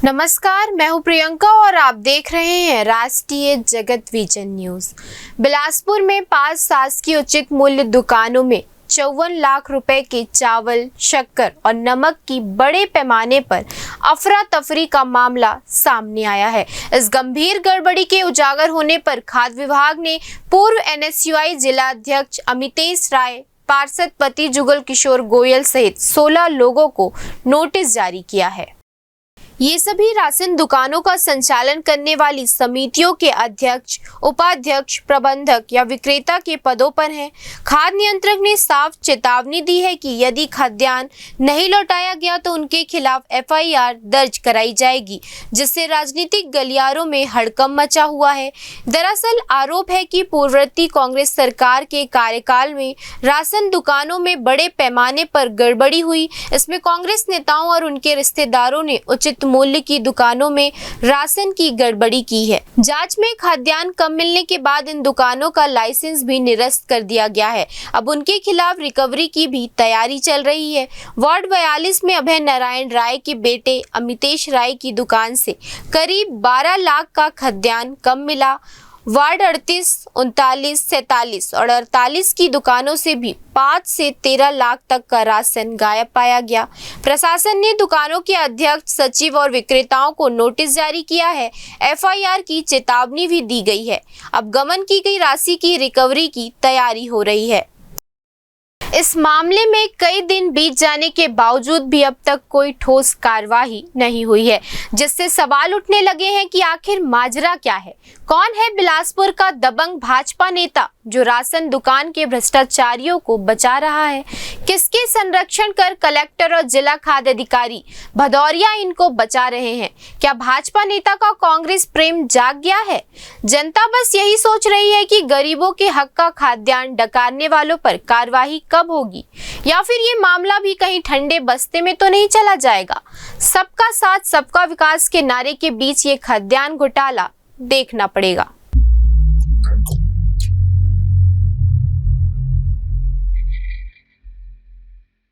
नमस्कार, मैं हूं प्रियंका और आप देख रहे हैं राष्ट्रीय जगत विजन न्यूज। बिलासपुर में 5 शासकीय उचित मूल्य दुकानों में 54 लाख रुपए के चावल, शक्कर और नमक की बड़े पैमाने पर अफरा तफरी का मामला सामने आया है। इस गंभीर गड़बड़ी के उजागर होने पर खाद्य विभाग ने पूर्व NSUI जिला अध्यक्ष अमितेश राय, पार्षद पति जुगल किशोर गोयल सहित 16 लोगों को नोटिस जारी किया है। ये सभी राशन दुकानों का संचालन करने वाली समितियों के अध्यक्ष, उपाध्यक्ष, प्रबंधक या विक्रेता के पदों पर हैं। खाद्य नियंत्रक ने साफ चेतावनी दी है कि यदि खाद्यान्न नहीं लौटाया गया तो उनके खिलाफ FIR दर्ज कराई जाएगी, जिससे राजनीतिक गलियारों में हड़कंप मचा हुआ है। दरअसल आरोप है कि पूर्ववर्ती कांग्रेस सरकार के कार्यकाल में राशन दुकानों में बड़े पैमाने पर गड़बड़ी हुई। इसमें कांग्रेस नेताओं और उनके रिश्तेदारों ने उचित मूल्य की दुकानों में राशन की गड़बड़ी की है। जांच में खाद्यान्न कम मिलने के बाद इन दुकानों का लाइसेंस भी निरस्त कर दिया गया है। अब उनके खिलाफ रिकवरी की भी तैयारी चल रही है। वार्ड 42 में अभय नारायण राय के बेटे अमितेश राय की दुकान से करीब 12 लाख का खाद्यान्न कम मिला। वार्ड 38, 39, 47 और 48 की दुकानों से भी 5 से 13 लाख तक का राशन गायब पाया गया। प्रशासन ने दुकानों के अध्यक्ष, सचिव और विक्रेताओं को नोटिस जारी किया है। FIR की चेतावनी भी दी गई है। अब गबन की गई राशि की रिकवरी की तैयारी हो रही है। इस मामले में कई दिन बीत जाने के बावजूद भी अब तक कोई ठोस कार्रवाई नहीं हुई है, जिससे सवाल उठने लगे हैं कि आखिर माजरा क्या है। कौन है बिलासपुर का दबंग भाजपा नेता जो राशन दुकान के भ्रष्टाचारियों को बचा रहा है? किसके संरक्षण कर कलेक्टर और जिला खाद्य अधिकारी भदौरिया इनको बचा रहे हैं? क्या भाजपा नेता का कांग्रेस प्रेम जाग गया है? जनता बस यही सोच रही है कि गरीबों के हक का खाद्यान्न डकारने वालों पर कार्रवाई कब होगी, या फिर ये मामला भी कहीं ठंडे बस्ते में तो नहीं चला जाएगा। सबका साथ सबका विकास के नारे के बीच ये खाद्यान्न घोटाला देखना पड़ेगा।